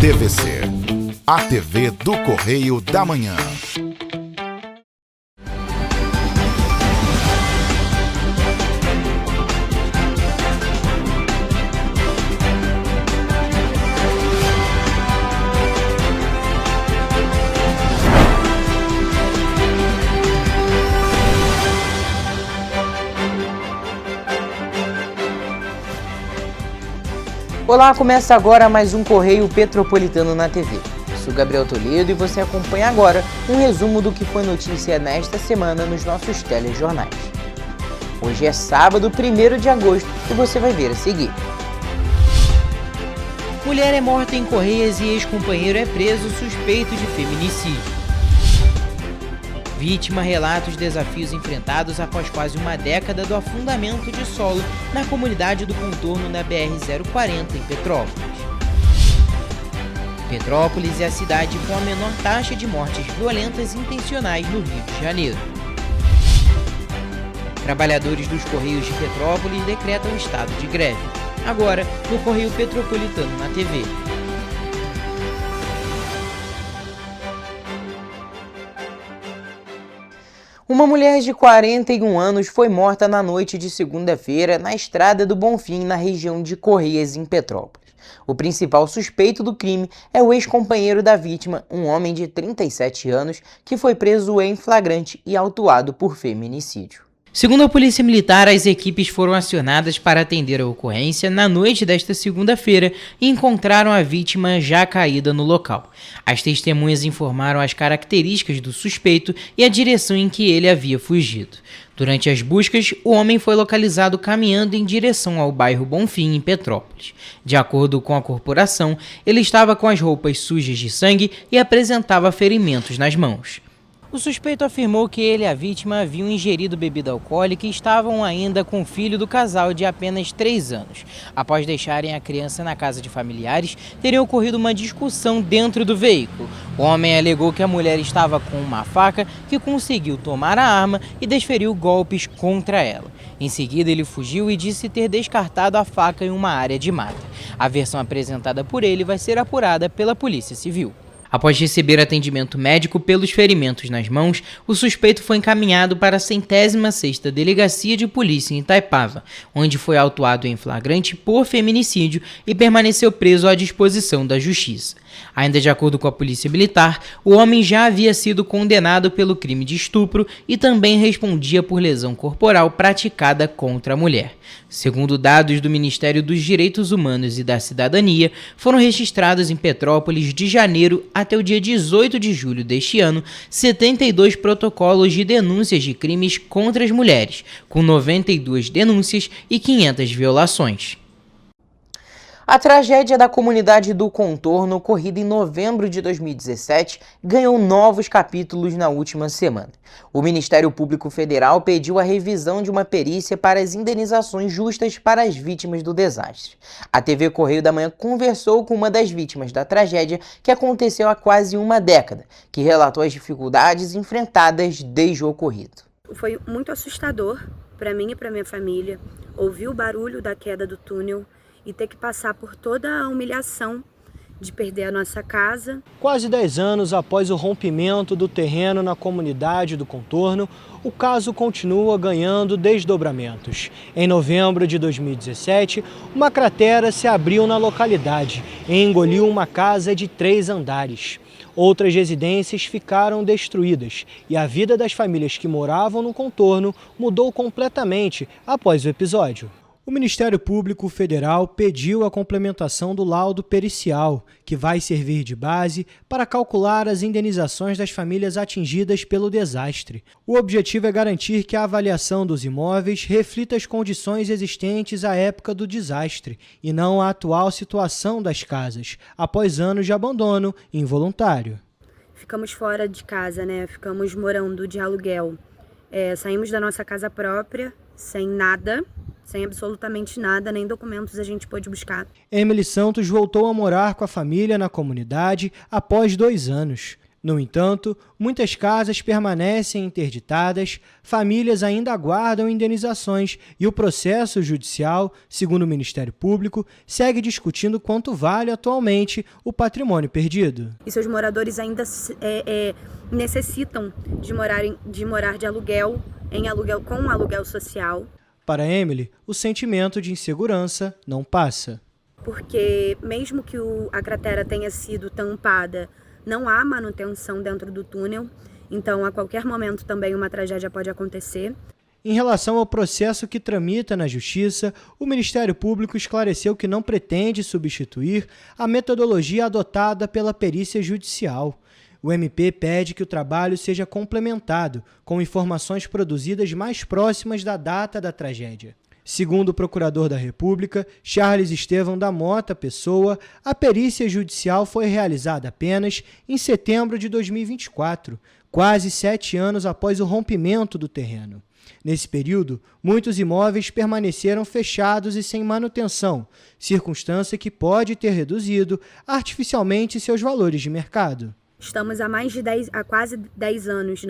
TVC, a TV do Correio da Manhã. Olá, começa agora mais um Correio Petropolitano na TV. Eu sou Gabriel Toledo e você acompanha agora um resumo do que foi notícia nesta semana nos nossos telejornais. Hoje é sábado, 1º de agosto, e você vai ver a seguir. Mulher é morta em Correias e ex-companheiro é preso suspeito de feminicídio. Vítima relata os desafios enfrentados após quase uma década do afundamento de solo na comunidade do contorno da BR-040 em Petrópolis. Petrópolis é a cidade com a menor taxa de mortes violentas intencionais no Rio de Janeiro. Trabalhadores dos Correios de Petrópolis decretam estado de greve. Agora, no Correio Petropolitano na TV. Uma mulher de 41 anos foi morta na noite de segunda-feira na Estrada do Bonfim, na região de Correias, em Petrópolis. O principal suspeito do crime é o ex-companheiro da vítima, um homem de 37 anos, que foi preso em flagrante e autuado por feminicídio. Segundo a Polícia Militar, as equipes foram acionadas para atender a ocorrência na noite desta segunda-feira e encontraram a vítima já caída no local. As testemunhas informaram as características do suspeito e a direção em que ele havia fugido. Durante as buscas, o homem foi localizado caminhando em direção ao bairro Bonfim, em Petrópolis. De acordo com a corporação, ele estava com as roupas sujas de sangue e apresentava ferimentos nas mãos. O suspeito afirmou que ele e a vítima haviam ingerido bebida alcoólica e estavam ainda com o filho do casal de apenas 3 anos. Após deixarem a criança na casa de familiares, teria ocorrido uma discussão dentro do veículo. O homem alegou que a mulher estava com uma faca, que conseguiu tomar a arma e desferiu golpes contra ela. Em seguida, ele fugiu e disse ter descartado a faca em uma área de mata. A versão apresentada por ele vai ser apurada pela Polícia Civil. Após receber atendimento médico pelos ferimentos nas mãos, o suspeito foi encaminhado para a 106ª Delegacia de Polícia em Itaipava, onde foi autuado em flagrante por feminicídio e permaneceu preso à disposição da Justiça. Ainda de acordo com a Polícia Militar, o homem já havia sido condenado pelo crime de estupro e também respondia por lesão corporal praticada contra a mulher. Segundo dados do Ministério dos Direitos Humanos e da Cidadania, foram registrados em Petrópolis de janeiro até o dia 18 de julho deste ano 72 protocolos de denúncias de crimes contra as mulheres, com 92 denúncias e 500 violações. A tragédia da comunidade do Contorno, ocorrida em novembro de 2017, ganhou novos capítulos na última semana. O Ministério Público Federal pediu a revisão de uma perícia para as indenizações justas para as vítimas do desastre. A TV Correio da Manhã conversou com uma das vítimas da tragédia, que aconteceu há quase uma década, que relatou as dificuldades enfrentadas desde o ocorrido. Foi muito assustador para mim e para minha família ouvir o barulho da queda do túnel e ter que passar por toda a humilhação de perder a nossa casa. Quase 10 anos após o rompimento do terreno na comunidade do Contorno, o caso continua ganhando desdobramentos. Em novembro de 2017, uma cratera se abriu na localidade e engoliu uma casa de 3 andares. Outras residências ficaram destruídas e a vida das famílias que moravam no contorno mudou completamente após o episódio. O Ministério Público Federal pediu a complementação do laudo pericial, que vai servir de base para calcular as indenizações das famílias atingidas pelo desastre. O objetivo é garantir que a avaliação dos imóveis reflita as condições existentes à época do desastre e não a atual situação das casas, após anos de abandono involuntário. Ficamos fora de casa, Ficamos morando de aluguel. Saímos da nossa casa própria, sem nada. Sem absolutamente nada, nem documentos a gente pôde buscar. Emily Santos voltou a morar com a família na comunidade após 2 anos. No entanto, muitas casas permanecem interditadas, famílias ainda aguardam indenizações e o processo judicial, segundo o Ministério Público, segue discutindo quanto vale atualmente o patrimônio perdido. E seus moradores ainda necessitam de morar de aluguel, com aluguel social. Para Emily, o sentimento de insegurança não passa. Porque mesmo que a cratera tenha sido tampada, não há manutenção dentro do túnel, então a qualquer momento também uma tragédia pode acontecer. Em relação ao processo que tramita na Justiça, o Ministério Público esclareceu que não pretende substituir a metodologia adotada pela perícia judicial. O MP pede que o trabalho seja complementado com informações produzidas mais próximas da data da tragédia. Segundo o Procurador da República, Charles Estevão da Mota Pessoa, a perícia judicial foi realizada apenas em setembro de 2024, quase 7 anos após o rompimento do terreno. Nesse período, muitos imóveis permaneceram fechados e sem manutenção, circunstância que pode ter reduzido artificialmente seus valores de mercado. Estamos há quase 10 anos,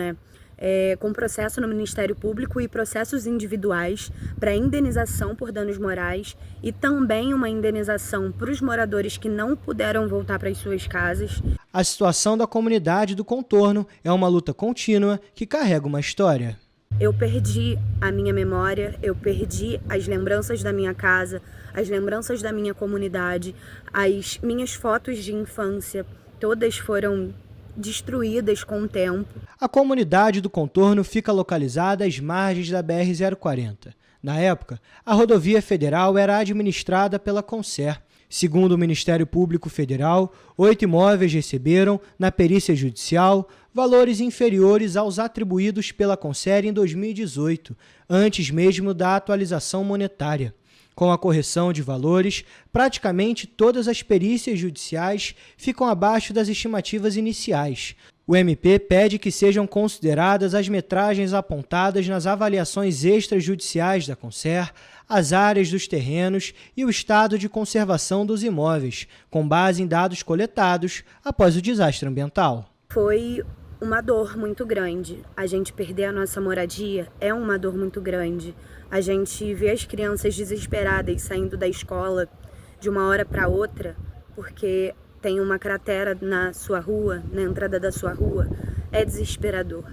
com processo no Ministério Público e processos individuais para indenização por danos morais e também uma indenização para os moradores que não puderam voltar para as suas casas. A situação da comunidade do contorno é uma luta contínua que carrega uma história. Eu perdi a minha memória, eu perdi as lembranças da minha casa, as lembranças da minha comunidade, as minhas fotos de infância, todas foram destruídas com o tempo. A comunidade do contorno fica localizada às margens da BR-040. Na época, a rodovia federal era administrada pela Concer. Segundo o Ministério Público Federal, 8 imóveis receberam, na perícia judicial, valores inferiores aos atribuídos pela Concer em 2018, antes mesmo da atualização monetária. Com a correção de valores, praticamente todas as perícias judiciais ficam abaixo das estimativas iniciais. O MP pede que sejam consideradas as metragens apontadas nas avaliações extrajudiciais da Concer, as áreas dos terrenos e o estado de conservação dos imóveis, com base em dados coletados após o desastre ambiental. Foi uma dor muito grande. A gente perder a nossa moradia é uma dor muito grande. A gente vê as crianças desesperadas saindo da escola de uma hora para outra porque tem uma cratera na sua rua, na entrada da sua rua. É desesperador.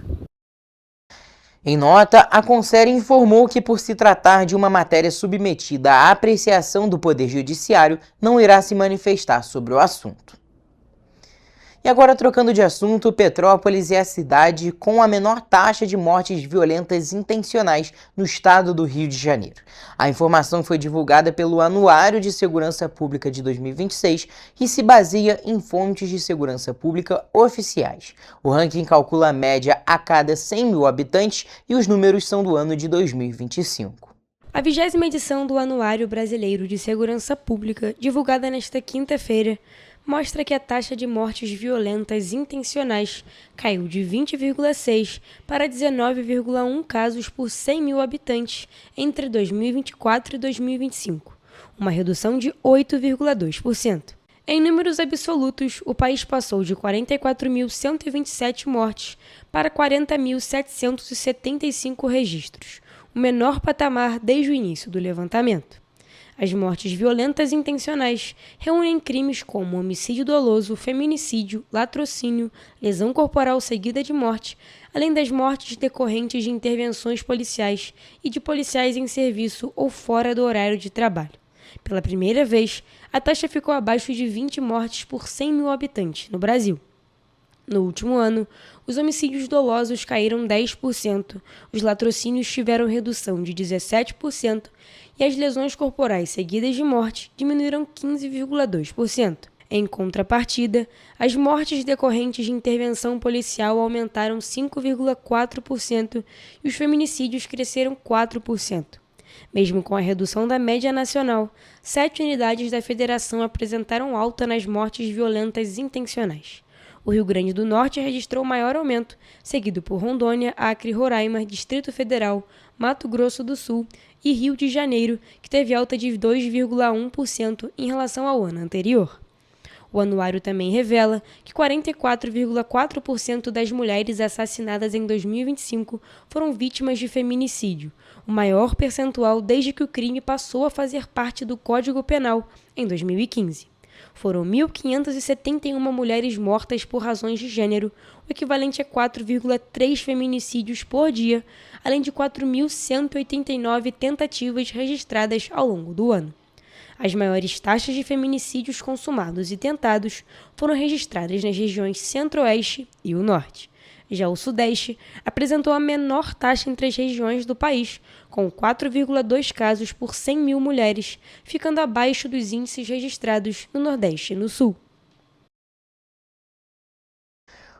Em nota, a Concer informou que, por se tratar de uma matéria submetida à apreciação do Poder Judiciário, não irá se manifestar sobre o assunto. E agora, trocando de assunto, Petrópolis é a cidade com a menor taxa de mortes violentas intencionais no estado do Rio de Janeiro. A informação foi divulgada pelo Anuário de Segurança Pública de 2026 e se baseia em fontes de segurança pública oficiais. O ranking calcula a média a cada 100 mil habitantes e os números são do ano de 2025. A 20ª edição do Anuário Brasileiro de Segurança Pública, divulgada nesta quinta-feira, mostra que a taxa de mortes violentas intencionais caiu de 20,6 para 19,1 casos por 100 mil habitantes entre 2024 e 2025, uma redução de 8,2%. Em números absolutos, o país passou de 44.127 mortes para 40.775 registros, o menor patamar desde o início do levantamento. As mortes violentas intencionais reúnem crimes como homicídio doloso, feminicídio, latrocínio, lesão corporal seguida de morte, além das mortes decorrentes de intervenções policiais e de policiais em serviço ou fora do horário de trabalho. Pela primeira vez, a taxa ficou abaixo de 20 mortes por 100 mil habitantes no Brasil. No último ano, os homicídios dolosos caíram 10%, os latrocínios tiveram redução de 17% e as lesões corporais seguidas de morte diminuíram 15,2%. Em contrapartida, as mortes decorrentes de intervenção policial aumentaram 5,4% e os feminicídios cresceram 4%. Mesmo com a redução da média nacional, 7 unidades da federação apresentaram alta nas mortes violentas intencionais. O Rio Grande do Norte registrou maior aumento, seguido por Rondônia, Acre, Roraima, Distrito Federal, Mato Grosso do Sul e Rio de Janeiro, que teve alta de 2,1% em relação ao ano anterior. O anuário também revela que 44,4% das mulheres assassinadas em 2025 foram vítimas de feminicídio, o maior percentual desde que o crime passou a fazer parte do Código Penal, em 2015. Foram 1.571 mulheres mortas por razões de gênero, o equivalente a 4,3 feminicídios por dia, além de 4.189 tentativas registradas ao longo do ano. As maiores taxas de feminicídios consumados e tentados foram registradas nas regiões Centro-Oeste e o Norte. Já o Sudeste apresentou a menor taxa entre as regiões do país, com 4,2 casos por 100 mil mulheres, ficando abaixo dos índices registrados no Nordeste e no Sul.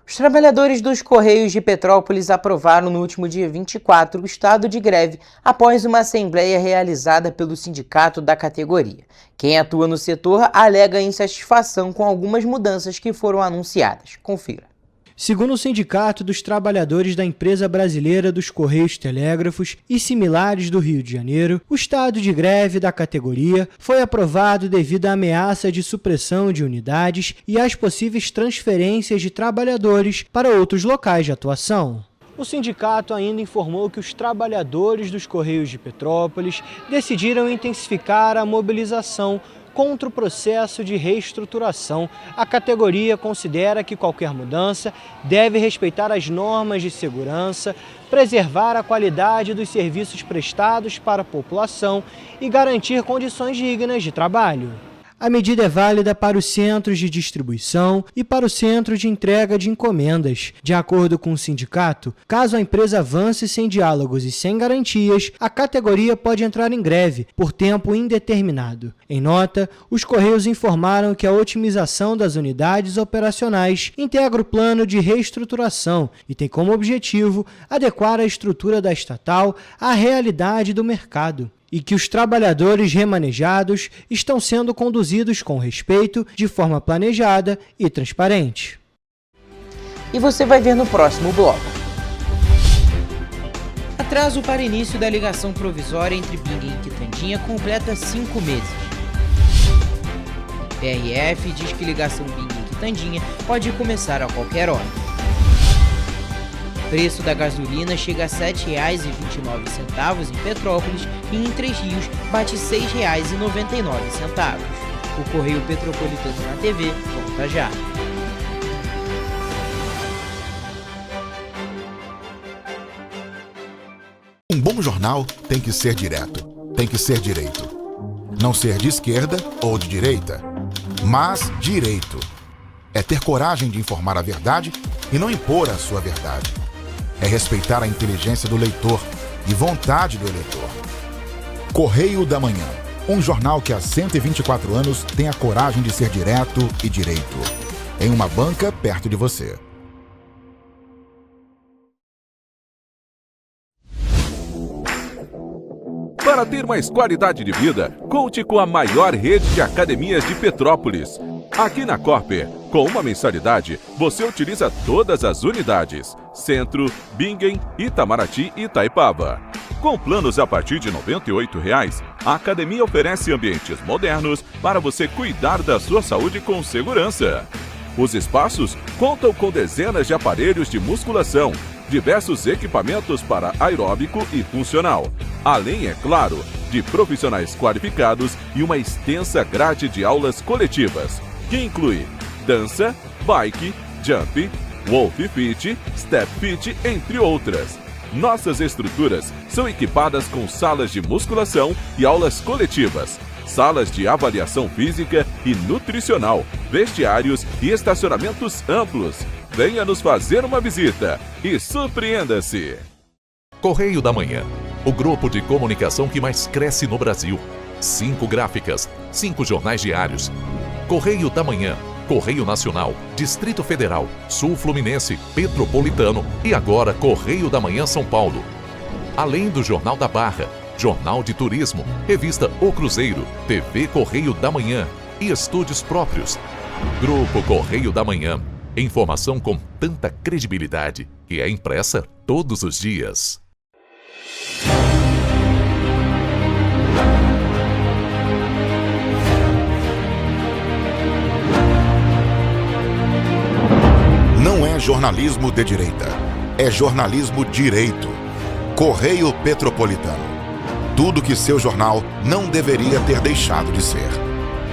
Os trabalhadores dos Correios de Petrópolis aprovaram no último dia 24 o estado de greve após uma assembleia realizada pelo sindicato da categoria. Quem atua no setor alega insatisfação com algumas mudanças que foram anunciadas. Confira. Segundo o Sindicato dos Trabalhadores da Empresa Brasileira dos Correios Telégrafos e similares do Rio de Janeiro, o estado de greve da categoria foi aprovado devido à ameaça de supressão de unidades e às possíveis transferências de trabalhadores para outros locais de atuação. O sindicato ainda informou que os trabalhadores dos Correios de Petrópolis decidiram intensificar a mobilização contra o processo de reestruturação. A categoria considera que qualquer mudança deve respeitar as normas de segurança, preservar a qualidade dos serviços prestados para a população e garantir condições dignas de trabalho. A medida é válida para os centros de distribuição e para o centro de entrega de encomendas. De acordo com o sindicato, caso a empresa avance sem diálogos e sem garantias, a categoria pode entrar em greve por tempo indeterminado. Em nota, os Correios informaram que a otimização das unidades operacionais integra o plano de reestruturação e tem como objetivo adequar a estrutura da estatal à realidade do mercado, e que os trabalhadores remanejados estão sendo conduzidos com respeito, de forma planejada e transparente. E você vai ver no próximo bloco. Atraso para início da ligação provisória entre Bingen e Quitandinha completa 5 meses. PRF diz que ligação Bingen-Quitandinha pode começar a qualquer hora. Preço da gasolina chega a R$ 7,29 em Petrópolis e em Três Rios bate R$ 6,99. O Correio Petropolitano na TV volta já. Um bom jornal tem que ser direto, tem que ser direito. Não ser de esquerda ou de direita, mas direito. É ter coragem de informar a verdade e não impor a sua verdade. É respeitar a inteligência do leitor e vontade do eleitor. Correio da Manhã, um jornal que há 124 anos tem a coragem de ser direto e direito. Em uma banca perto de você. Para ter mais qualidade de vida, conte com a maior rede de academias de Petrópolis. Aqui na Corper, com uma mensalidade, você utiliza todas as unidades: Centro, Bingen, Itamaraty e Itaipava. Com planos a partir de R$ 98,00, a academia oferece ambientes modernos para você cuidar da sua saúde com segurança. Os espaços contam com dezenas de aparelhos de musculação, diversos equipamentos para aeróbico e funcional, além, é claro, de profissionais qualificados e uma extensa grade de aulas coletivas, que inclui dança, bike, jump, wolf fit, step fit, entre outras. Nossas estruturas são equipadas com salas de musculação e aulas coletivas, salas de avaliação física e nutricional, vestiários e estacionamentos amplos. Venha nos fazer uma visita e surpreenda-se! Correio da Manhã, o grupo de comunicação que mais cresce no Brasil. 5 gráficas, 5 jornais diários. Correio da Manhã, Correio Nacional, Distrito Federal, Sul Fluminense, Petropolitano e agora Correio da Manhã São Paulo. Além do Jornal da Barra, Jornal de Turismo, Revista O Cruzeiro, TV Correio da Manhã e estúdios próprios. Grupo Correio da Manhã. Informação com tanta credibilidade que é impressa todos os dias. jornalismo de direita. É jornalismo direito. Correio Petropolitano. Tudo que seu jornal não deveria ter deixado de ser.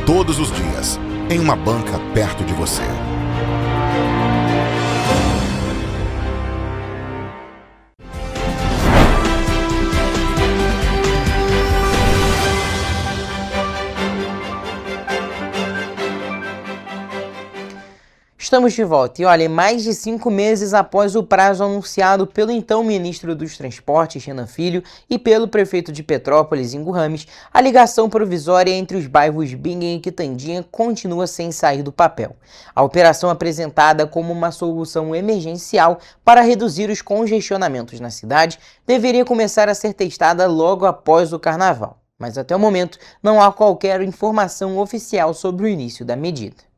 Todos os dias, em uma banca perto de você. Estamos de volta e olha, mais de 5 meses após o prazo anunciado pelo então ministro dos Transportes, Renan Filho, e pelo prefeito de Petrópolis, Ingo Rames, a ligação provisória entre os bairros Bingen e Quitandinha continua sem sair do papel. A operação apresentada como uma solução emergencial para reduzir os congestionamentos na cidade deveria começar a ser testada logo após o Carnaval, mas até o momento não há qualquer informação oficial sobre o início da medida.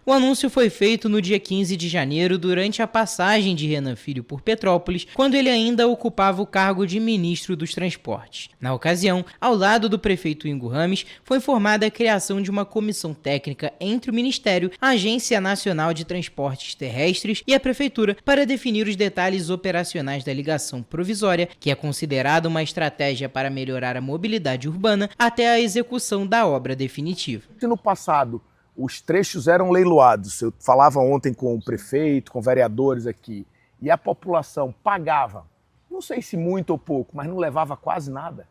O anúncio foi feito no dia 15 de janeiro, durante a passagem de Renan Filho por Petrópolis, quando ele ainda ocupava o cargo de ministro dos Transportes. Na ocasião, ao lado do prefeito Ingo Rames, foi formada a criação de uma comissão técnica entre o Ministério, a Agência Nacional de Transportes Terrestres e a Prefeitura para definir os detalhes operacionais da ligação provisória, que é considerada uma estratégia para melhorar a mobilidade urbana até a execução da obra definitiva. No passado, os trechos eram leiloados. Eu falava ontem com o prefeito, com vereadores aqui, e a população pagava, não sei se muito ou pouco, mas não levava quase nada.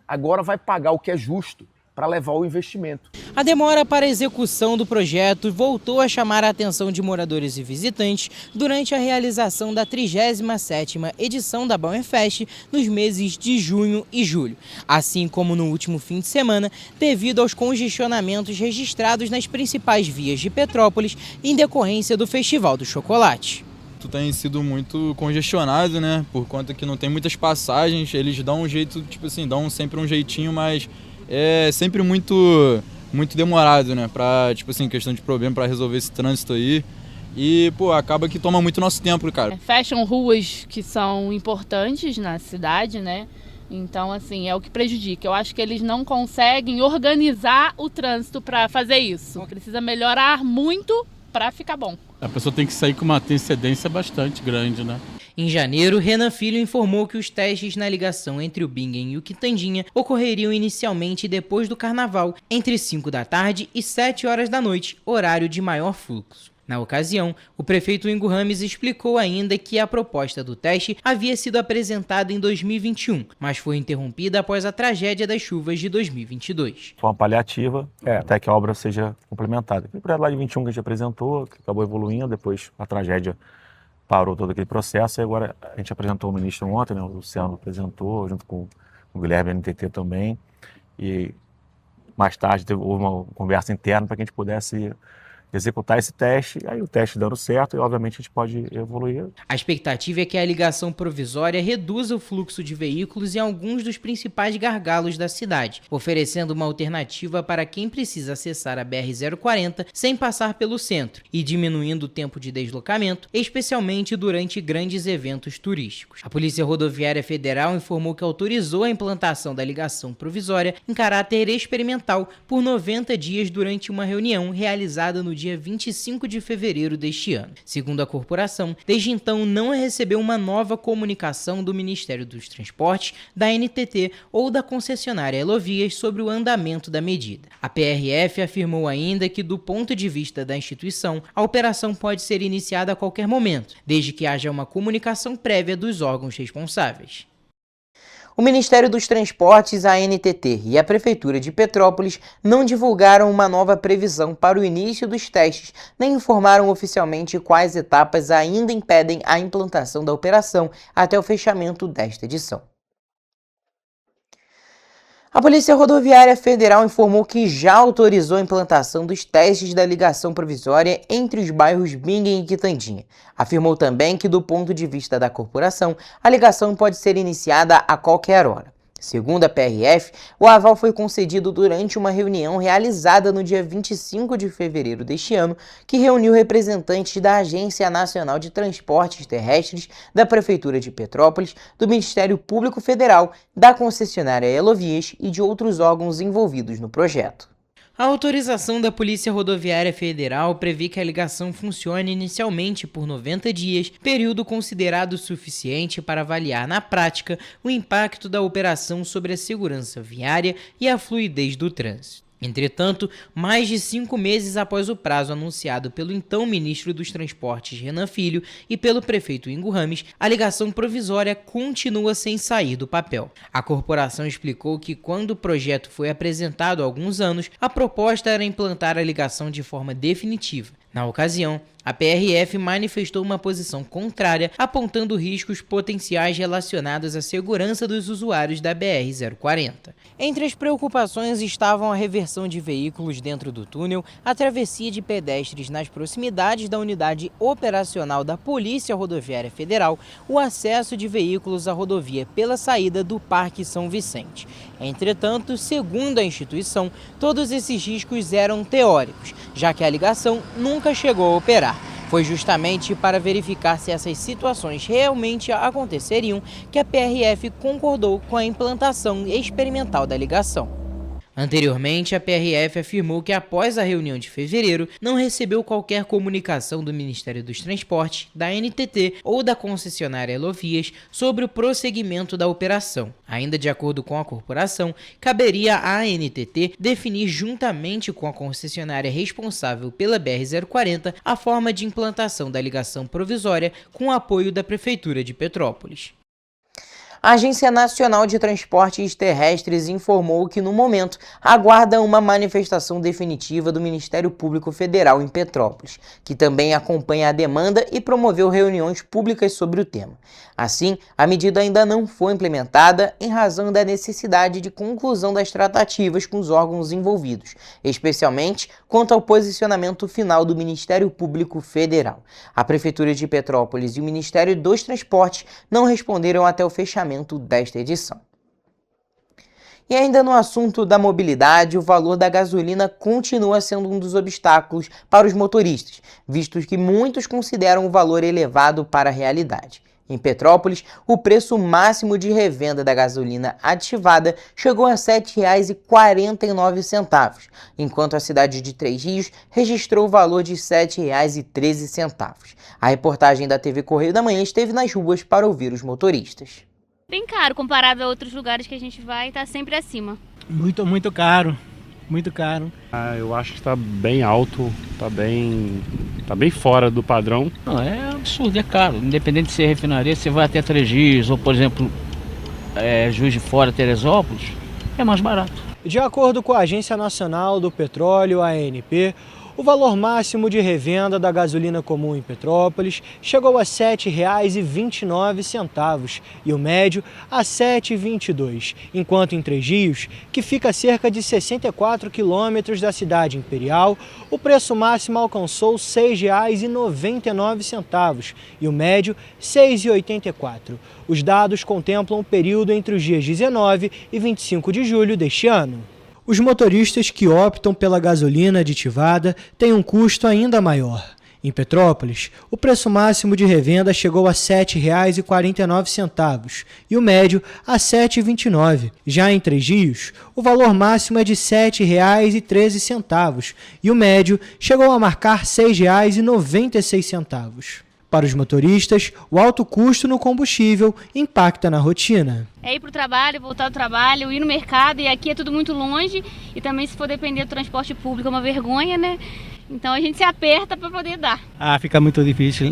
Agora vai pagar o que é justo para levar o investimento. A demora para a execução do projeto voltou a chamar a atenção de moradores e visitantes durante a realização da 37ª edição da Bauernfest nos meses de junho e julho, assim como no último fim de semana, devido aos congestionamentos registrados nas principais vias de Petrópolis em decorrência do Festival do Chocolate. Tem sido muito congestionado, né? Por conta que não tem muitas passagens, eles dão um jeito, tipo assim, dão sempre um jeitinho, mas é sempre muito demorado, né? Pra, tipo assim, questão de problema para resolver esse trânsito aí. E, pô, acaba que toma muito nosso tempo, cara. Fecham ruas que são importantes na cidade, né? Então, assim, é o que prejudica. Eu acho que eles não conseguem organizar o trânsito para fazer isso. Precisa melhorar muito para ficar bom. A pessoa tem que sair com uma antecedência bastante grande, né? Em janeiro, Renan Filho informou que os testes na ligação entre o Bingen e o Quitandinha ocorreriam inicialmente depois do Carnaval, entre 5 da tarde e 7 horas da noite, horário de maior fluxo. Na ocasião, o prefeito Ingo Rames explicou ainda que a proposta do teste havia sido apresentada em 2021, mas foi interrompida após a tragédia das chuvas de 2022. Foi uma paliativa até que a obra seja complementada. O projeto lá de 21 que a gente apresentou, que acabou evoluindo, depois a tragédia parou todo aquele processo, e agora a gente apresentou o ministro ontem, né, o Luciano apresentou, junto com o Guilherme NTT também, e mais tarde houve uma conversa interna para que a gente pudesse executar esse teste, aí o teste dando certo e obviamente a gente pode evoluir. A expectativa é que a ligação provisória reduza o fluxo de veículos em alguns dos principais gargalos da cidade, oferecendo uma alternativa para quem precisa acessar a BR-040 sem passar pelo centro e diminuindo o tempo de deslocamento, especialmente durante grandes eventos turísticos. A Polícia Rodoviária Federal informou que autorizou a implantação da ligação provisória em caráter experimental por 90 dias durante uma reunião realizada no dia 25 de fevereiro deste ano. Segundo a corporação, desde então não recebeu uma nova comunicação do Ministério dos Transportes, da NTT ou da concessionária Elovias sobre o andamento da medida. A PRF afirmou ainda que, do ponto de vista da instituição, a operação pode ser iniciada a qualquer momento, desde que haja uma comunicação prévia dos órgãos responsáveis. O Ministério dos Transportes, a ANTT e a Prefeitura de Petrópolis não divulgaram uma nova previsão para o início dos testes, nem informaram oficialmente quais etapas ainda impedem a implantação da operação até o fechamento desta edição. A Polícia Rodoviária Federal informou que já autorizou a implantação dos testes da ligação provisória entre os bairros Bingen e Quitandinha. Afirmou também que, do ponto de vista da corporação, a ligação pode ser iniciada a qualquer hora. Segundo a PRF, o aval foi concedido durante uma reunião realizada no dia 25 de fevereiro deste ano, que reuniu representantes da Agência Nacional de Transportes Terrestres, da Prefeitura de Petrópolis, do Ministério Público Federal, da concessionária Elovias e de outros órgãos envolvidos no projeto. A autorização da Polícia Rodoviária Federal prevê que a ligação funcione inicialmente por 90 dias, período considerado suficiente para avaliar na prática o impacto da operação sobre a segurança viária e a fluidez do trânsito. Entretanto, mais de 5 meses após o prazo anunciado pelo então ministro dos Transportes Renan Filho e pelo prefeito Ingo Rames, a ligação provisória continua sem sair do papel. A corporação explicou que quando o projeto foi apresentado há alguns anos, a proposta era implantar a ligação de forma definitiva. Na ocasião, a PRF manifestou uma posição contrária, apontando riscos potenciais relacionados à segurança dos usuários da BR-040. Entre as preocupações estavam a reversão de veículos dentro do túnel, a travessia de pedestres nas proximidades da unidade operacional da Polícia Rodoviária Federal, o acesso de veículos à rodovia pela saída do Parque São Vicente. Entretanto, segundo a instituição, todos esses riscos eram teóricos, já que a ligação nunca chegou a operar. Foi justamente para verificar se essas situações realmente aconteceriam que a PRF concordou com a implantação experimental da ligação. Anteriormente, a PRF afirmou que após a reunião de fevereiro, não recebeu qualquer comunicação do Ministério dos Transportes, da NTT ou da concessionária Elovias sobre o prosseguimento da operação. Ainda de acordo com a corporação, caberia à NTT definir juntamente com a concessionária responsável pela BR-040 a forma de implantação da ligação provisória com o apoio da Prefeitura de Petrópolis. A Agência Nacional de Transportes Terrestres informou que, no momento, aguarda uma manifestação definitiva do Ministério Público Federal em Petrópolis, que também acompanha a demanda e promoveu reuniões públicas sobre o tema. Assim, a medida ainda não foi implementada em razão da necessidade de conclusão das tratativas com os órgãos envolvidos, especialmente quanto ao posicionamento final do Ministério Público Federal. A Prefeitura de Petrópolis e o Ministério dos Transportes não responderam até o fechamento desta edição. E ainda no assunto da mobilidade, o valor da gasolina continua sendo um dos obstáculos para os motoristas, visto que muitos consideram o valor elevado para a realidade. Em Petrópolis, o preço máximo de revenda da gasolina aditivada chegou a R$ 7,49, enquanto a cidade de Três Rios registrou o valor de R$ 7,13. A reportagem da TV Correio da Manhã esteve nas ruas para ouvir os motoristas. Bem caro comparado a outros lugares que a gente vai, está sempre acima. Muito caro, muito caro. Eu acho que está bem alto, está bem fora do padrão. Não, é absurdo, é caro. Independente de ser refinaria, você vai até Três Rios ou, por exemplo, Juiz de Fora, Teresópolis, é mais barato. De acordo com a Agência Nacional do Petróleo, ANP, o valor máximo de revenda da gasolina comum em Petrópolis chegou a R$ 7,29 e o médio a R$ 7,22, enquanto em Três Rios, que fica a cerca de 64 quilômetros da cidade imperial, o preço máximo alcançou R$ 6,99 e o médio R$ 6,84. Os dados contemplam o período entre os dias 19 e 25 de julho deste ano. Os motoristas que optam pela gasolina aditivada têm um custo ainda maior. Em Petrópolis, o preço máximo de revenda chegou a R$ 7,49 e o médio a R$ 7,29. Já em Três Rios, o valor máximo é de R$ 7,13 e o médio chegou a marcar R$ 6,96. Para os motoristas, o alto custo no combustível impacta na rotina. É ir para o trabalho, voltar do trabalho, ir no mercado, e aqui é tudo muito longe, e também se for depender do transporte público é uma vergonha, né? Então a gente se aperta para poder dar. Fica muito difícil,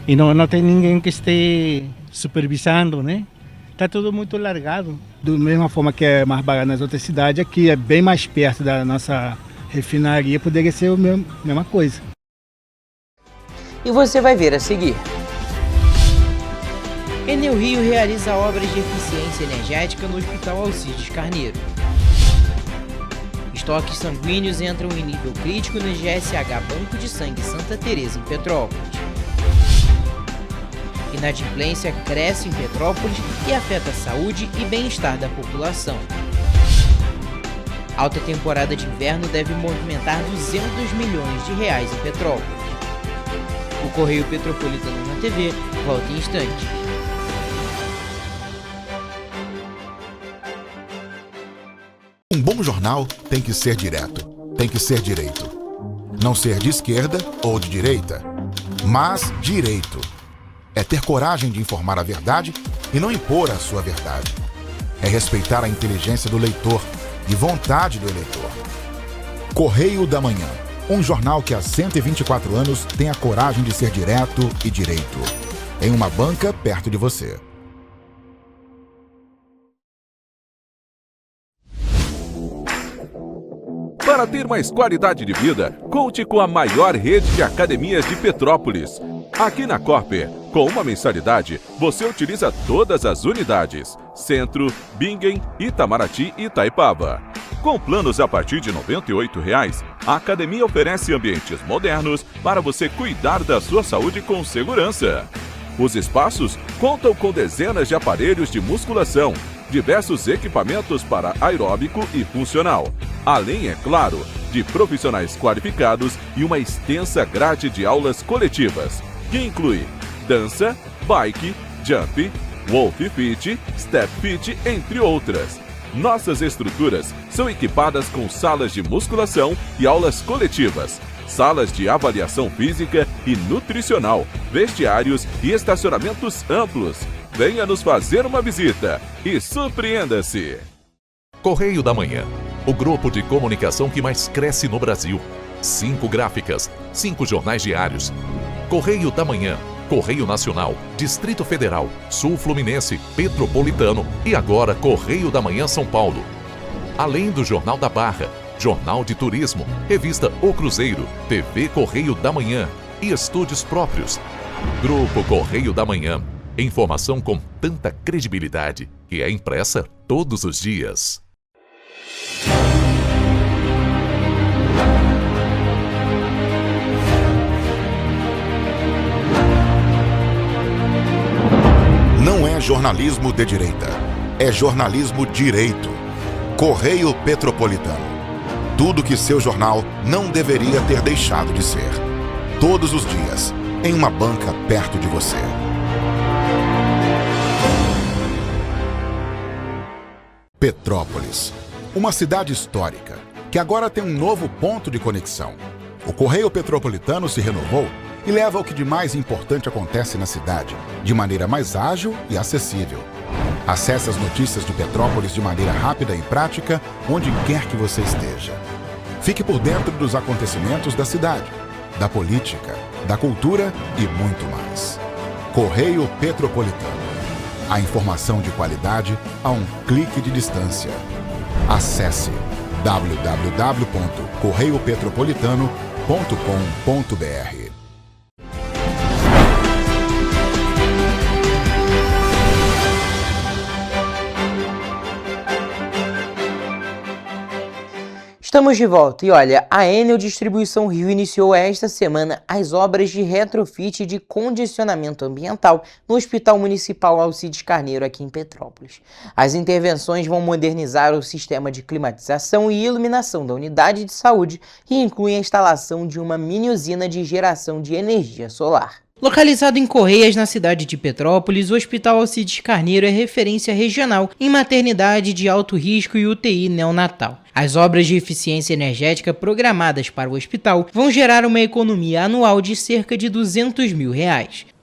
e não tem ninguém que esteja supervisando, né? Está tudo muito largado. Da mesma forma que é mais barato nas outras cidades, aqui é bem mais perto da nossa refinaria, poderia ser a mesma coisa. E você vai ver a seguir. Enel Rio realiza obras de eficiência energética no Hospital Alcides Carneiro. Estoques sanguíneos entram em nível crítico no GSH Banco de Sangue Santa Teresa, em Petrópolis. Inadimplência cresce em Petrópolis e afeta a saúde e bem-estar da população. Alta temporada de inverno deve movimentar R$200 milhões em Petrópolis. O Correio Petropolitano na TV volta em instante. Um bom jornal tem que ser direto. tem que ser direito. Não ser de esquerda ou de direita, mas direito. É ter coragem de informar a verdade e não impor a sua verdade. É respeitar a inteligência do leitor e vontade do eleitor. Correio da Manhã, um jornal que há 124 anos tem a coragem de ser direto e direito. Em uma banca perto de você. Para ter mais qualidade de vida, conte com a maior rede de academias de Petrópolis. Aqui na Corper, com uma mensalidade, você utiliza todas as unidades: Centro, Bingen, Itamaraty e Itaipava. Com planos a partir de R$ 98,00, a academia oferece ambientes modernos para você cuidar da sua saúde com segurança. Os espaços contam com dezenas de aparelhos de musculação, diversos equipamentos para aeróbico e funcional, além, é claro, de profissionais qualificados e uma extensa grade de aulas coletivas, que inclui dança, bike, jump, wolf fit, step fit, entre outras. Nossas estruturas são equipadas com salas de musculação e aulas coletivas, salas de avaliação física e nutricional, vestiários e estacionamentos amplos. Venha nos fazer uma visita e surpreenda-se! Correio da Manhã, o grupo de comunicação que mais cresce no Brasil. 5 gráficas, 5 jornais diários. Correio da Manhã, Correio Nacional, Distrito Federal, Sul Fluminense, Petropolitano e agora Correio da Manhã São Paulo. Além do Jornal da Barra, Jornal de Turismo, Revista O Cruzeiro, TV Correio da Manhã e estúdios próprios. Grupo Correio da Manhã. Informação com tanta credibilidade que é impressa todos os dias. Não é jornalismo de direita, é jornalismo direito. Correio Petropolitano. Tudo que seu jornal não deveria ter deixado de ser. Todos os dias, em uma banca perto de você. Petrópolis, uma cidade histórica, que agora tem um novo ponto de conexão. O Correio Petropolitano se renovou e leva o que de mais importante acontece na cidade, de maneira mais ágil e acessível. Acesse as notícias de Petrópolis de maneira rápida e prática, onde quer que você esteja. Fique por dentro dos acontecimentos da cidade, da política, da cultura e muito mais. Correio Petropolitano. A informação de qualidade a um clique de distância. Acesse www.correiopetropolitano.com.br. Estamos de volta e olha, a Enel Distribuição Rio iniciou esta semana as obras de retrofit de condicionamento ambiental no Hospital Municipal Alcides Carneiro aqui em Petrópolis. As intervenções vão modernizar o sistema de climatização e iluminação da unidade de saúde e incluem a instalação de uma mini usina de geração de energia solar. Localizado em Correias, na cidade de Petrópolis, o Hospital Alcides Carneiro é referência regional em maternidade de alto risco e UTI neonatal. As obras de eficiência energética programadas para o hospital vão gerar uma economia anual de cerca de R$200 mil.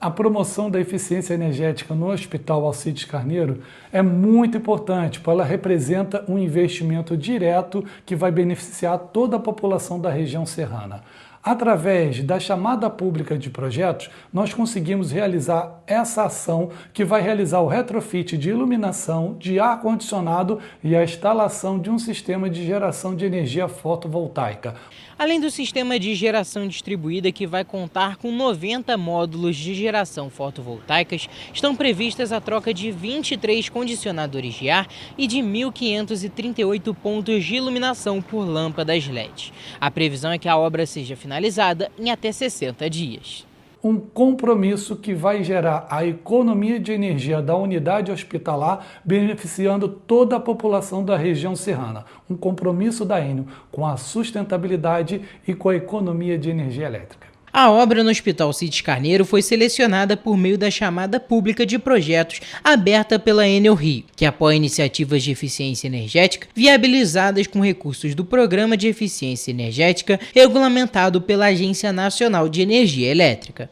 A promoção da eficiência energética no Hospital Alcides Carneiro é muito importante, porque ela representa um investimento direto que vai beneficiar toda a população da região serrana. Através da chamada pública de projetos, nós conseguimos realizar essa ação que vai realizar o retrofit de iluminação, de ar-condicionado e a instalação de um sistema de geração de energia fotovoltaica. Além do sistema de geração distribuída, que vai contar com 90 módulos de geração fotovoltaicas, estão previstas a troca de 23 condicionadores de ar e de 1.538 pontos de iluminação por lâmpadas LED. A previsão é que a obra seja finalizada em até 60 dias. Um compromisso que vai gerar a economia de energia da unidade hospitalar, beneficiando toda a população da região serrana. Um compromisso da Enel com a sustentabilidade e com a economia de energia elétrica. A obra no Hospital Cites Carneiro foi selecionada por meio da chamada pública de projetos aberta pela Enel Rio, que apoia iniciativas de eficiência energética viabilizadas com recursos do Programa de Eficiência Energética regulamentado pela Agência Nacional de Energia Elétrica.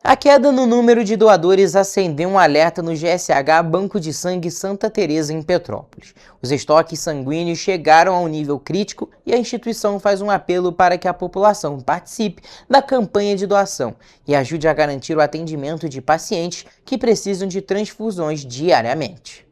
A queda no número de doadores acendeu um alerta no GSH Banco de Sangue Santa Teresa em Petrópolis. Os estoques sanguíneos chegaram a um nível crítico e a instituição faz um apelo para que a população participe da campanha de doação e ajude a garantir o atendimento de pacientes que precisam de transfusões diariamente.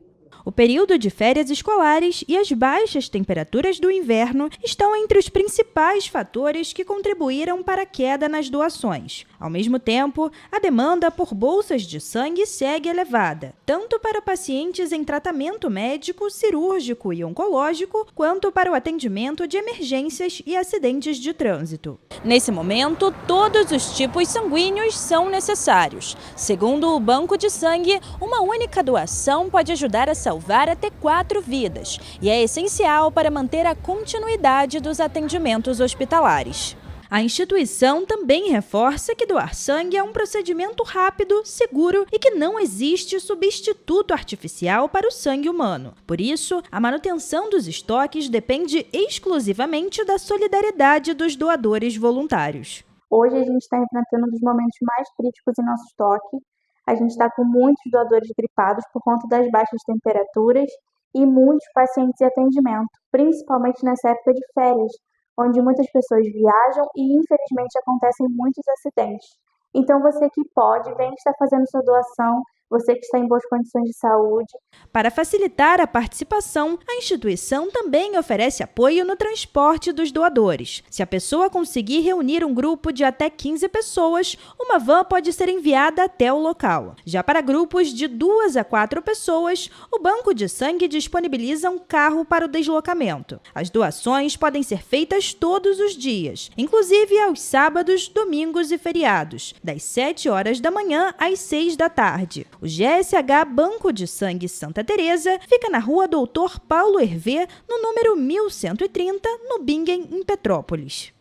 O período de férias escolares e as baixas temperaturas do inverno estão entre os principais fatores que contribuíram para a queda nas doações. Ao mesmo tempo, a demanda por bolsas de sangue segue elevada, tanto para pacientes em tratamento médico, cirúrgico e oncológico, quanto para o atendimento de emergências e acidentes de trânsito. Nesse momento, todos os tipos sanguíneos são necessários. Segundo o Banco de Sangue, uma única doação pode ajudar a salvar até 4 vidas e é essencial para manter a continuidade dos atendimentos hospitalares. A instituição também reforça que doar sangue é um procedimento rápido, seguro e que não existe substituto artificial para o sangue humano. Por isso, a manutenção dos estoques depende exclusivamente da solidariedade dos doadores voluntários. Hoje a gente está enfrentando um dos momentos mais críticos em nosso estoque. A gente está com muitos doadores gripados por conta das baixas temperaturas e muitos pacientes em atendimento, principalmente nessa época de férias, onde muitas pessoas viajam e, infelizmente, acontecem muitos acidentes. Então, você que pode, vem estar fazendo sua doação, você que está em boas condições de saúde. Para facilitar a participação, a instituição também oferece apoio no transporte dos doadores. Se a pessoa conseguir reunir um grupo de até 15 pessoas, uma van pode ser enviada até o local. Já para grupos de 2 a 4 pessoas, o Banco de Sangue disponibiliza um carro para o deslocamento. As doações podem ser feitas todos os dias, inclusive aos sábados, domingos e feriados, das 7 horas da manhã às 6 da tarde. O GSH Banco de Sangue Santa Teresa fica na rua Doutor Paulo Hervé, no número 1130, no Bingen, em Petrópolis.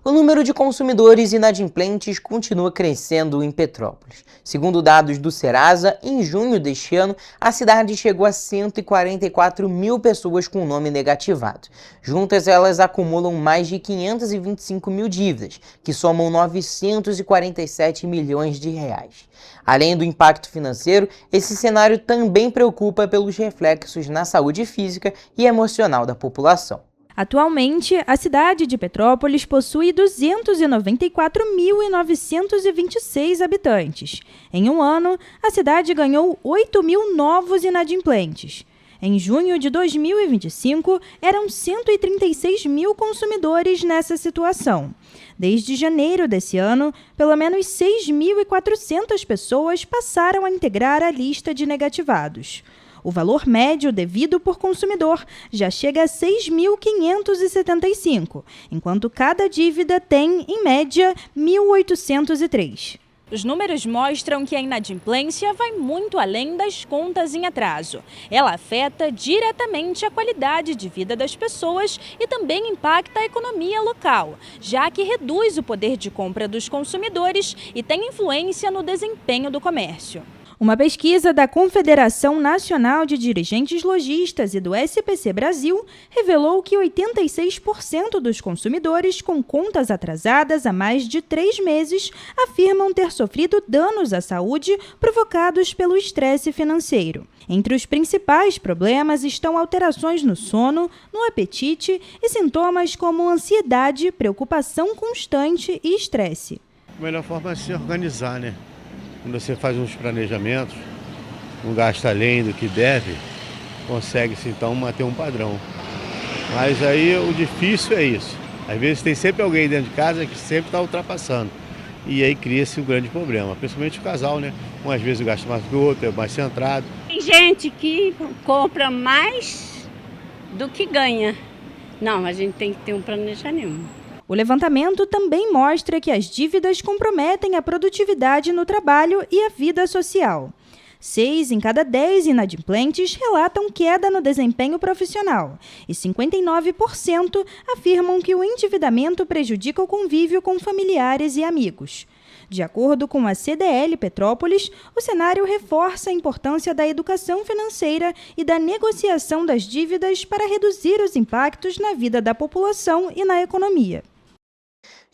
O número de consumidores inadimplentes continua crescendo em Petrópolis. Segundo dados do Serasa, em junho deste ano, a cidade chegou a 144 mil pessoas com o nome negativado. Juntas, elas acumulam mais de 525 mil dívidas, que somam 947 milhões de reais. Além do impacto financeiro, esse cenário também preocupa pelos reflexos na saúde física e emocional da população. Atualmente, a cidade de Petrópolis possui 294.926 habitantes. Em um ano, a cidade ganhou 8 mil novos inadimplentes. Em junho de 2025, eram 136 mil consumidores nessa situação. Desde janeiro desse ano, pelo menos 6.400 pessoas passaram a integrar a lista de negativados. O valor médio devido por consumidor já chega a R$ 6.575, enquanto cada dívida tem, em média, R$ 1.803. Os números mostram que a inadimplência vai muito além das contas em atraso. Ela afeta diretamente a qualidade de vida das pessoas e também impacta a economia local, já que reduz o poder de compra dos consumidores e tem influência no desempenho do comércio. Uma pesquisa da Confederação Nacional de Dirigentes Lojistas e do SPC Brasil revelou que 86% dos consumidores com contas atrasadas há mais de 3 meses afirmam ter sofrido danos à saúde provocados pelo estresse financeiro. Entre os principais problemas estão alterações no sono, no apetite e sintomas como ansiedade, preocupação constante e estresse. A melhor forma é se organizar, né? Quando você faz uns planejamentos, não gasta além do que deve, consegue-se então manter um padrão. Mas aí o difícil é isso. Às vezes tem sempre alguém dentro de casa que sempre está ultrapassando. E aí cria-se um grande problema, principalmente o casal, né? Um às vezes gasta mais do que o outro, é mais centrado. Tem gente que compra mais do que ganha. Não, a gente tem que ter um planejamento. O levantamento também mostra que as dívidas comprometem a produtividade no trabalho e a vida social. 6 em cada 10 inadimplentes relatam queda no desempenho profissional e 59% afirmam que o endividamento prejudica o convívio com familiares e amigos. De acordo com a CDL Petrópolis, o cenário reforça a importância da educação financeira e da negociação das dívidas para reduzir os impactos na vida da população e na economia.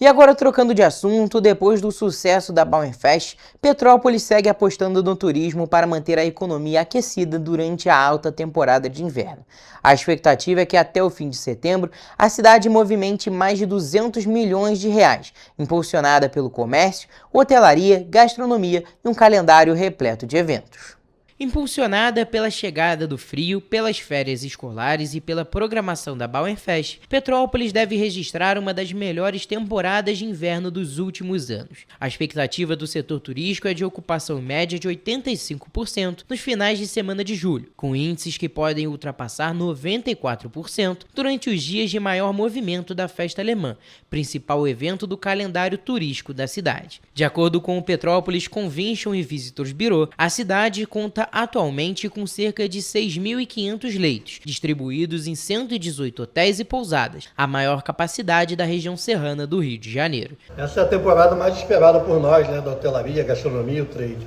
E agora, trocando de assunto, depois do sucesso da Bauernfest, Petrópolis segue apostando no turismo para manter a economia aquecida durante a alta temporada de inverno. A expectativa é que até o fim de setembro, a cidade movimente mais de 200 milhões de reais, impulsionada pelo comércio, hotelaria, gastronomia e um calendário repleto de eventos. Impulsionada pela chegada do frio, pelas férias escolares e pela programação da Bauernfest, Petrópolis deve registrar uma das melhores temporadas de inverno dos últimos anos. A expectativa do setor turístico é de ocupação média de 85% nos finais de semana de julho, com índices que podem ultrapassar 94% durante os dias de maior movimento da festa alemã, principal evento do calendário turístico da cidade. De acordo com o Petrópolis Convention and Visitors Bureau, a cidade conta atualmente com cerca de 6.500 leitos, distribuídos em 118 hotéis e pousadas, a maior capacidade da região serrana do Rio de Janeiro. Essa é a temporada mais esperada por nós, da hotelaria, gastronomia e o trade.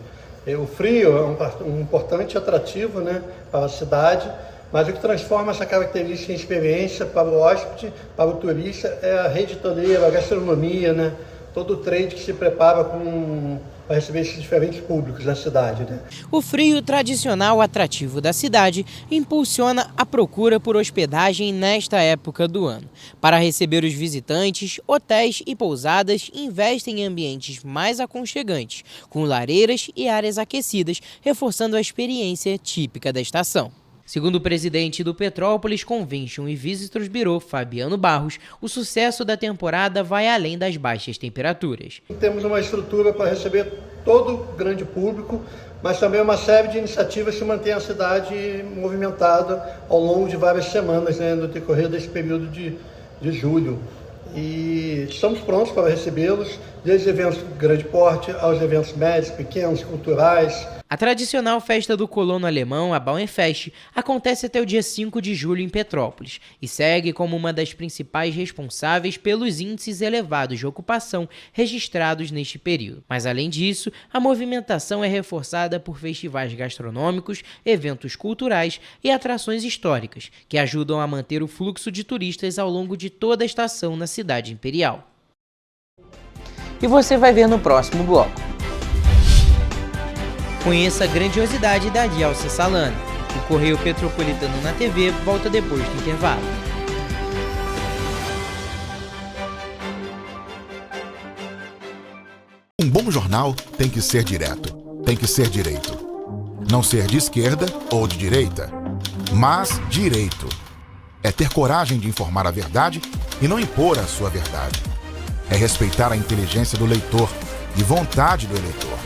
O frio é um importante atrativo, para a cidade, mas o que transforma essa característica em experiência para o hóspede, para o turista, é a rede hoteleira, a gastronomia, todo o trade que se prepara para receber esses diferentes públicos da cidade. O frio tradicional atrativo da cidade impulsiona a procura por hospedagem nesta época do ano. Para receber os visitantes, hotéis e pousadas investem em ambientes mais aconchegantes, com lareiras e áreas aquecidas, reforçando a experiência típica da estação. Segundo o presidente do Petrópolis Convention and Visitors Bureau, Fabiano Barros, o sucesso da temporada vai além das baixas temperaturas. Temos uma estrutura para receber todo o grande público, mas também uma série de iniciativas que mantêm a cidade movimentada ao longo de várias semanas, no decorrer desse período de julho. E estamos prontos para recebê-los, desde eventos de grande porte aos eventos médios, pequenos, culturais. A tradicional festa do colono alemão, a Bauernfest, acontece até o dia 5 de julho em Petrópolis e segue como uma das principais responsáveis pelos índices elevados de ocupação registrados neste período. Mas, além disso, a movimentação é reforçada por festivais gastronômicos, eventos culturais e atrações históricas, que ajudam a manter o fluxo de turistas ao longo de toda a estação na cidade imperial. E você vai ver no próximo bloco. Conheça a grandiosidade da Aliança Salana. O Correio Petropolitano na TV volta depois do intervalo. Um bom jornal tem que ser direto, tem que ser direito. Não ser de esquerda ou de direita, mas direito. É ter coragem de informar a verdade e não impor a sua verdade. É respeitar a inteligência do leitor e vontade do eleitor.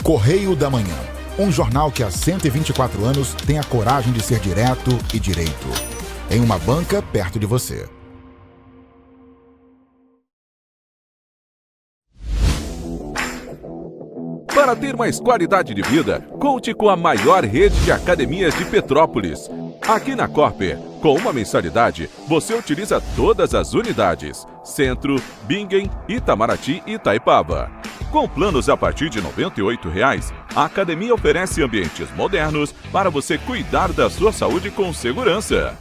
Correio da Manhã, um jornal que há 124 anos tem a coragem de ser direto e direito. Em uma banca perto de você. Para ter mais qualidade de vida, conte com a maior rede de academias de Petrópolis. Aqui na Corper, com uma mensalidade, você utiliza todas as unidades: Centro, Bingen, Itamaraty e Itaipava. Com planos a partir de R$ 98,00, a academia oferece ambientes modernos para você cuidar da sua saúde com segurança.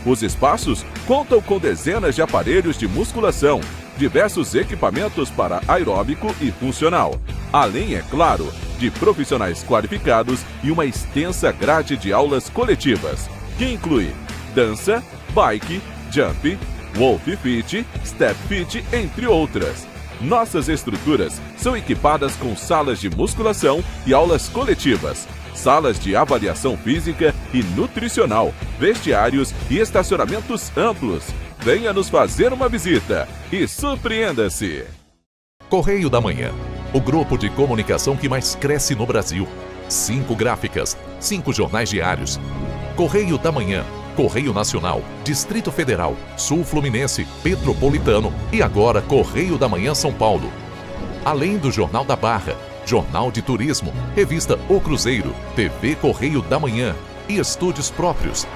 Os espaços contam com dezenas de aparelhos de musculação, diversos equipamentos para aeróbico e funcional, além, é claro, de profissionais qualificados e uma extensa grade de aulas coletivas, que inclui dança, bike, jump, wolf fit, step fit, entre outras. Nossas estruturas são equipadas com salas de musculação e aulas coletivas, salas de avaliação física e nutricional, vestiários e estacionamentos amplos. Venha nos fazer uma visita e surpreenda-se! Correio da Manhã, o grupo de comunicação que mais cresce no Brasil. 5 gráficas, 5 jornais diários. Correio da Manhã, Correio Nacional, Distrito Federal, Sul Fluminense, Petropolitano e agora Correio da Manhã São Paulo. Além do Jornal da Barra, Jornal de Turismo, Revista O Cruzeiro, TV Correio da Manhã e estúdios próprios.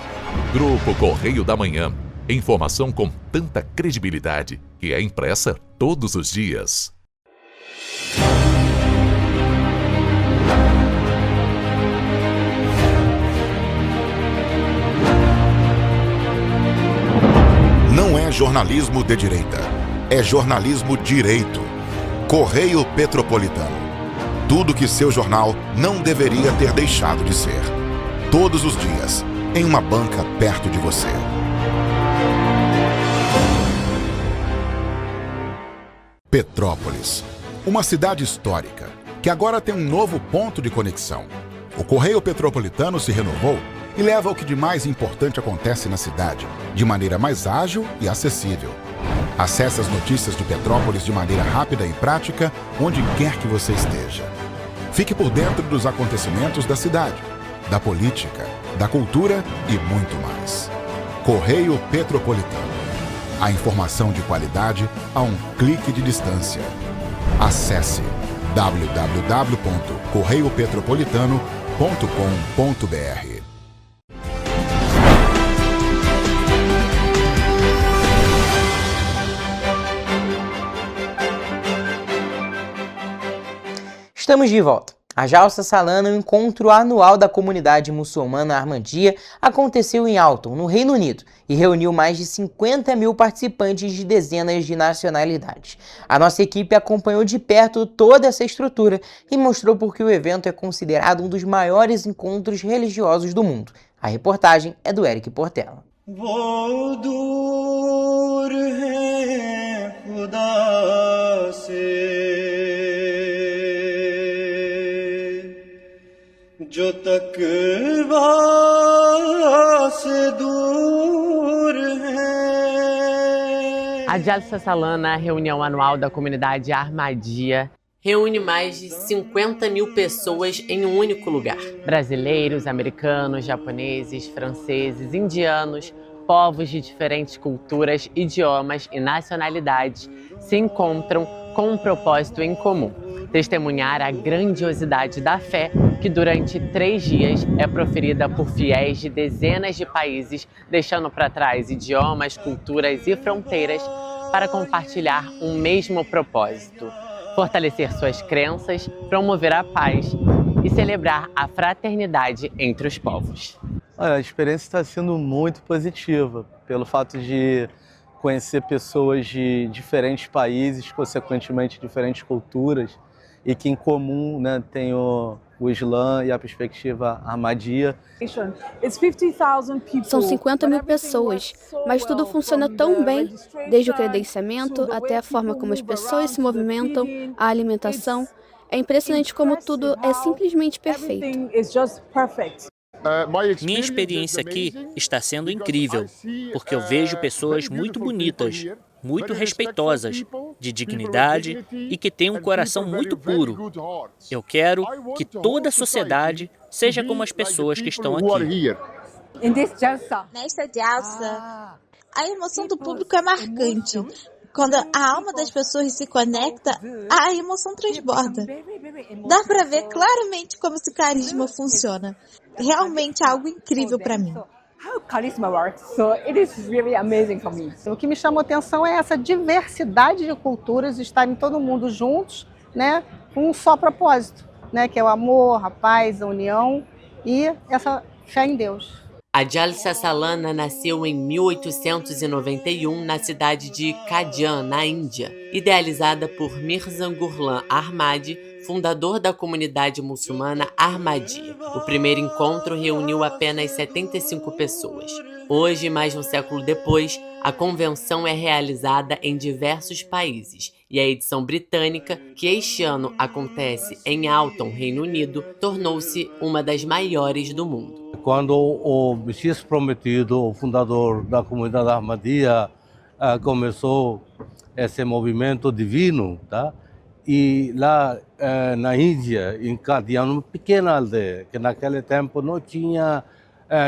Grupo Correio da Manhã. Informação com tanta credibilidade que é impressa todos os dias. Não é jornalismo de direita, é jornalismo direito. Correio Petropolitano. Tudo que seu jornal não deveria ter deixado de ser. Todos os dias, em uma banca perto de você. Petrópolis, uma cidade histórica, que agora tem um novo ponto de conexão. O Correio Petropolitano se renovou e leva o que de mais importante acontece na cidade, de maneira mais ágil e acessível. Acesse as notícias de Petrópolis de maneira rápida e prática, onde quer que você esteja. Fique por dentro dos acontecimentos da cidade, da política, da cultura e muito mais. Correio Petropolitano. A informação de qualidade a um clique de distância. Acesse www.correiopetropolitano.com.br. Estamos de volta. A Jalsa Salana, o encontro anual da comunidade muçulmana Ahmadiyya, aconteceu em Alton, no Reino Unido, e reuniu mais de 50 mil participantes de dezenas de nacionalidades. A nossa equipe acompanhou de perto toda essa estrutura e mostrou por que o evento é considerado um dos maiores encontros religiosos do mundo. A reportagem é do Eric Portela. A Jalsa Salana, a reunião anual da comunidade Ahmadiyya, reúne mais de 50 mil pessoas em um único lugar. Brasileiros, americanos, japoneses, franceses, indianos, povos de diferentes culturas, idiomas e nacionalidades se encontram com um propósito em comum: testemunhar a grandiosidade da fé que durante 3 dias é proferida por fiéis de dezenas de países, deixando para trás idiomas, culturas e fronteiras para compartilhar um mesmo propósito: fortalecer suas crenças, promover a paz e celebrar a fraternidade entre os povos. Olha, a experiência está sendo muito positiva, pelo fato de conhecer pessoas de diferentes países, consequentemente diferentes culturas, e que em comum, né, tem o Islã e a perspectiva Ahmadiyya. São 50 mil pessoas, mas tudo funciona tão bem, desde o credenciamento até a forma como as pessoas se movimentam, a alimentação. É impressionante como tudo é simplesmente perfeito. Minha experiência aqui está sendo incrível, porque eu vejo pessoas muito bonitas, muito respeitosas, de dignidade e que têm um coração muito puro. Eu quero que toda a sociedade seja como as pessoas que estão aqui. Nesta Jalsa, a emoção do público é marcante. Quando a alma das pessoas se conecta, a emoção transborda. Dá para ver claramente como esse carisma funciona. Realmente é algo incrível para mim. O que me chamou a atenção é essa diversidade de culturas estarem todo mundo juntos, né, com um só propósito, né, que é o amor, a paz, a união e essa fé em Deus. A Jalsa Salana nasceu em 1891 na cidade de Qadian, na Índia, idealizada por Mirza Ghulam Ahmad, fundador da comunidade muçulmana Ahmadiyya. O primeiro encontro reuniu apenas 75 pessoas. Hoje, mais de um século depois, a convenção é realizada em diversos países e a edição britânica, que este ano acontece em Alton, Reino Unido, tornou-se uma das maiores do mundo. Quando o Messias prometido, o fundador da comunidade Ahmadiyya, começou esse movimento divino, tá? E lá na Índia, em Qadian, uma pequena aldeia, que naquele tempo não tinha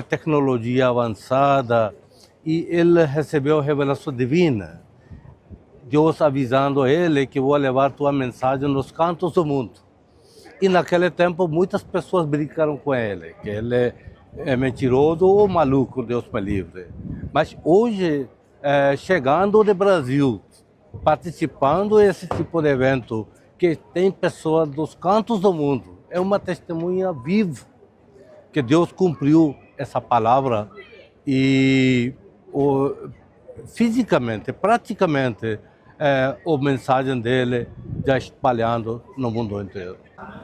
tecnologia avançada, e ele recebeu a revelação divina. Deus avisando a ele que vou levar tua mensagem nos cantos do mundo. E naquele tempo muitas pessoas brincaram com ele, que ele é mentiroso ou maluco, Deus me livre. Mas hoje, chegando no Brasil, participando desse tipo de evento, que tem pessoas dos cantos do mundo, é uma testemunha viva que Deus cumpriu essa palavra e fisicamente, praticamente, a mensagem dele já espalhando no mundo inteiro.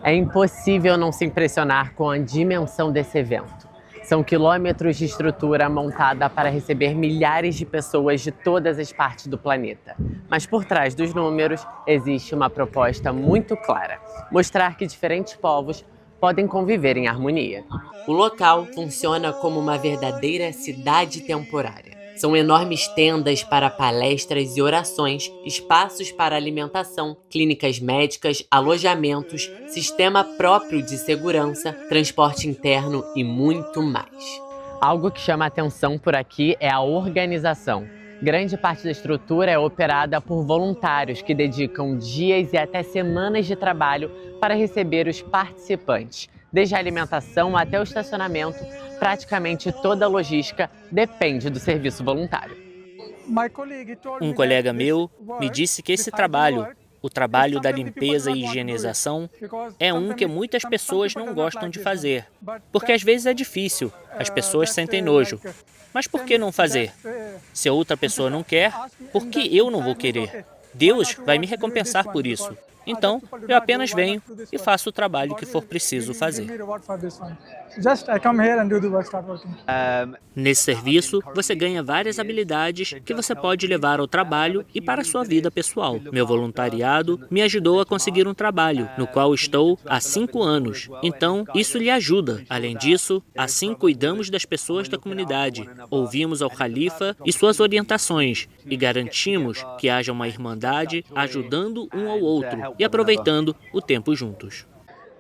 É impossível não se impressionar com a dimensão desse evento. São quilômetros de estrutura montada para receber milhares de pessoas de todas as partes do planeta. Mas por trás dos números existe uma proposta muito clara: mostrar que diferentes povos podem conviver em harmonia. O local funciona como uma verdadeira cidade temporária. São enormes tendas para palestras e orações, espaços para alimentação, clínicas médicas, alojamentos, sistema próprio de segurança, transporte interno e muito mais. Algo que chama a atenção por aqui é a organização. Grande parte da estrutura é operada por voluntários que dedicam dias e até semanas de trabalho para receber os participantes. Desde a alimentação até o estacionamento, praticamente toda a logística depende do serviço voluntário. Um colega meu me disse que esse trabalho, o trabalho da limpeza e higienização, é um que muitas pessoas não gostam de fazer, porque às vezes é difícil, as pessoas sentem nojo. Mas por que não fazer? Se a outra pessoa não quer, por que eu não vou querer? Deus vai me recompensar por isso. Então, eu apenas venho e faço o trabalho que for preciso fazer. Nesse serviço, você ganha várias habilidades que você pode levar ao trabalho e para a sua vida pessoal. Meu voluntariado me ajudou a conseguir um trabalho, no qual estou há 5 anos. Então, isso lhe ajuda. Além disso, assim cuidamos das pessoas da comunidade, ouvimos ao califa e suas orientações e garantimos que haja uma irmandade ajudando um ao outro e aproveitando o tempo juntos.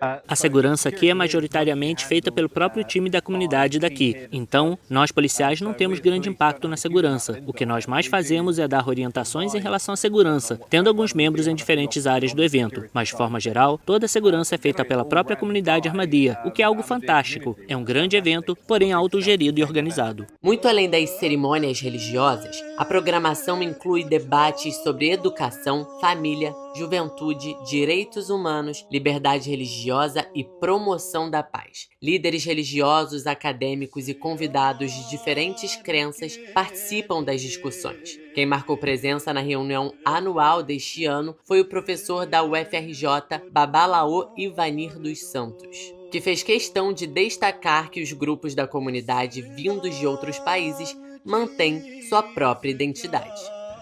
A segurança aqui é majoritariamente feita pelo próprio time da comunidade daqui. Então, nós policiais não temos grande impacto na segurança. O que nós mais fazemos é dar orientações em relação à segurança, tendo alguns membros em diferentes áreas do evento. Mas, de forma geral, toda a segurança é feita pela própria comunidade Ahmadiyya, o que é algo fantástico. É um grande evento, porém autogerido e organizado. Muito além das cerimônias religiosas, a programação inclui debates sobre educação, família, juventude, direitos humanos, liberdade religiosa e promoção da paz. Líderes religiosos, acadêmicos e convidados de diferentes crenças participam das discussões. Quem marcou presença na reunião anual deste ano foi o professor da UFRJ, Babalaô Ivanir dos Santos, que fez questão de destacar que os grupos da comunidade vindos de outros países mantêm sua própria identidade.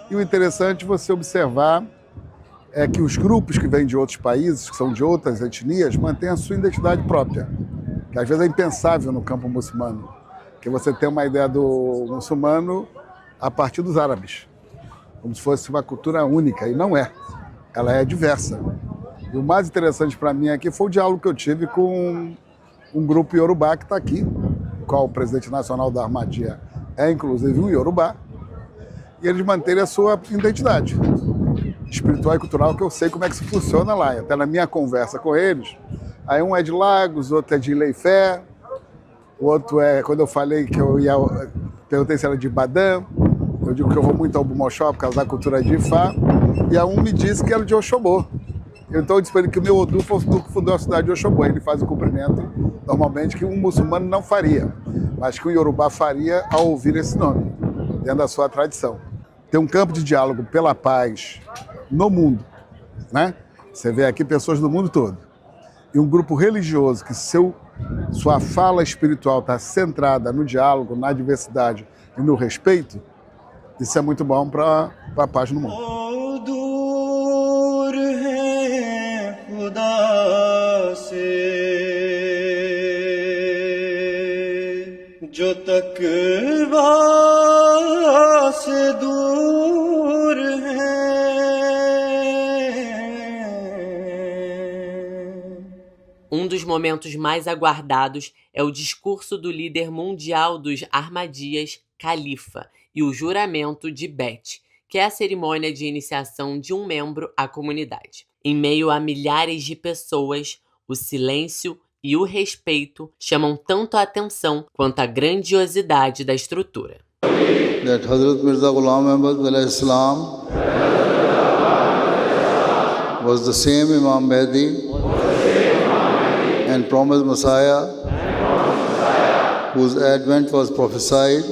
E o interessante é você observar é que os grupos que vêm de outros países, que são de outras etnias, mantêm a sua identidade própria, que às vezes é impensável no campo muçulmano, que você tem uma ideia do muçulmano a partir dos árabes, como se fosse uma cultura única, e não é, ela é diversa. E o mais interessante para mim aqui foi o diálogo que eu tive com um grupo iorubá que está aqui, o qual o presidente nacional da Ahmadiyya é inclusive um iorubá, e eles manterem a sua identidade espiritual e cultural, que eu sei como é que isso funciona lá. Até na minha conversa com eles, aí um é de Lagos, outro é de Leifé, o outro é, quando eu falei que eu ia, perguntei se era de Badã, eu digo que eu vou muito ao Bumoxó por causa da cultura de Ifá, e a um me disse que era de Oxobô. Então eu disse para ele que o meu Odu foi o Odu que fundou a cidade de Oxobô. Ele faz o cumprimento, normalmente, que um muçulmano não faria, mas que o Yorubá faria ao ouvir esse nome, dentro da sua tradição. Tem um campo de diálogo pela paz no mundo, né? Você vê aqui pessoas do mundo todo. E um grupo religioso que sua fala espiritual está centrada no diálogo, na diversidade e no respeito, isso é muito bom para a paz no mundo. Um dos momentos mais aguardados é o discurso do líder mundial dos Ahmadiyyas, Califa, e o juramento de Bet, que é a cerimônia de iniciação de um membro à comunidade. Em meio a milhares de pessoas, o silêncio e o respeito chamam tanto a atenção quanto a grandiosidade da estrutura. That Hazrat Mirza Ghulam Ahmad alayhi salam was the same Imam Mahdi and promised Messiah whose advent was prophesied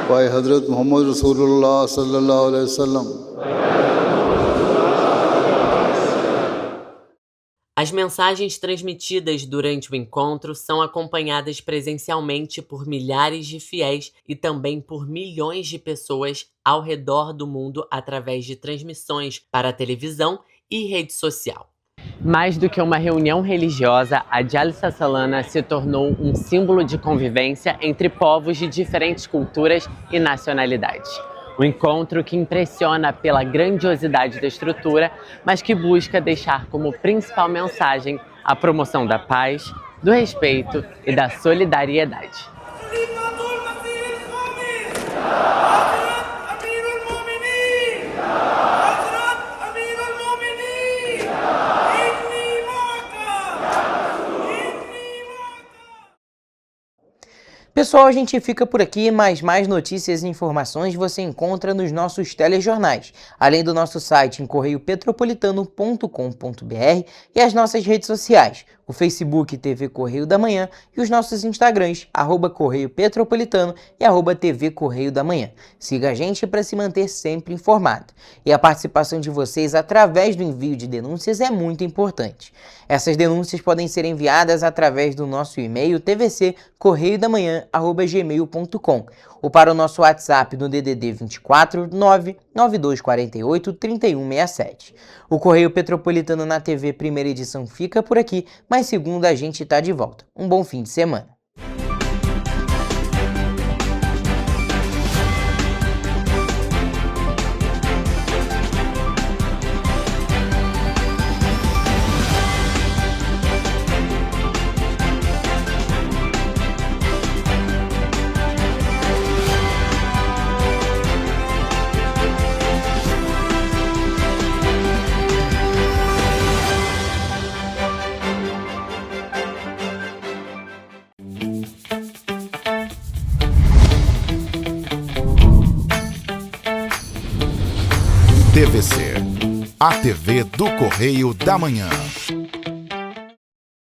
by Hazrat Muhammad Rasulullah sallallahu alayhi wasallam. As mensagens transmitidas durante o encontro são acompanhadas presencialmente por milhares de fiéis e também por milhões de pessoas ao redor do mundo através de transmissões para televisão e rede social. Mais do que uma reunião religiosa, a Jalsa Salana se tornou um símbolo de convivência entre povos de diferentes culturas e nacionalidades. Um encontro que impressiona pela grandiosidade da estrutura, mas que busca deixar como principal mensagem a promoção da paz, do respeito e da solidariedade. Pessoal, a gente fica por aqui, mas mais notícias e informações você encontra nos nossos telejornais, além do nosso site em correiopetropolitano.com.br e as nossas redes sociais, o Facebook TV Correio da Manhã e os nossos Instagrams, @Correio Petropolitano e @TV Correio da Manhã. Siga a gente para se manter sempre informado. E a participação de vocês através do envio de denúncias é muito importante. Essas denúncias podem ser enviadas através do nosso e-mail tvccorreiodamanhã@gmail.com ou para o nosso WhatsApp no DDD 24 99248 3167. O Correio Petropolitano na TV primeira edição fica por aqui, mas segunda a gente está de volta. Um bom fim de semana. TVC, a TV do Correio da Manhã.